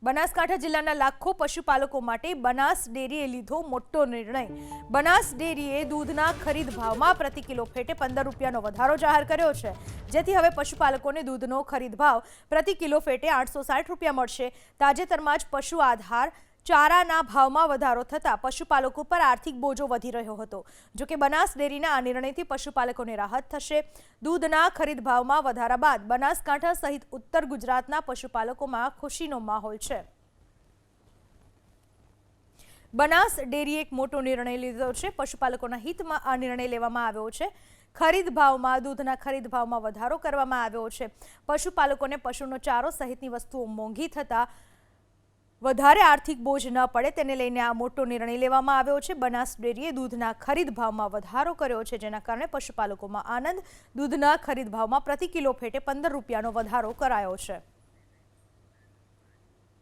બનાસકાંઠા જિલ્લાના લાખો પશુપાલકો માટે બનાસ ડેરીએ લીધો મોટો નિર્ણય। બનાસ ડેરીએ દૂધના ખરીદ ભાવમાં પ્રતિ કિલો ફેટે 15 રૂપિયાનો વધારો જાહેર કર્યો છે, જેથી હવે પશુપાલકોને દૂધનો ખરીદ ભાવ પ્રતિ કિલો ફેટે 860 રૂપિયા મળશે। તાજેતરમાં જ પશુ આધાર ચારાના ભાવમાં વધારો થતા પશુપાલકો પર આર્થિક બોજો વધી રહ્યો હતો। જો કે બનાસ ડેરીના આ નિર્ણયથી પશુપાલકોને રાહત થશે। દૂધના ખરીદ ભાવમાં વધારા બાદ બનાસકાંઠા સહિત ઉત્તર ગુજરાતના પશુપાલકોમાં ખુશીનો માહોલ છે। બનાસ ડેરીએ એક મોટો નિર્ણય લીધો છે। પશુપાલકોના હિતમાં આ નિર્ણય લેવામાં આવ્યો છે। ખરીદ ભાવમાં દૂધના ખરીદ ભાવમાં વધારો કરવામાં આવ્યો છે। પશુપાલકોને પશુનો ચારો સહિતની વસ્તુઓ મોંઘી થતા વધારે આર્થિક બોજ ન પડે તેને લઈને આ મોટો નિર્ણય લેવામાં આવ્યો છે। બનાસ ડેરીએ દૂધના ખરીદ ભાવમાં વધારો કર્યો છે, જેના કારણે પશુપાલકોમાં આનંદ। દૂધના ખરીદ ભાવમાં પ્રતિ કિલો ફેટે 15 રૂપિયાનો વધારો કરાયો છે।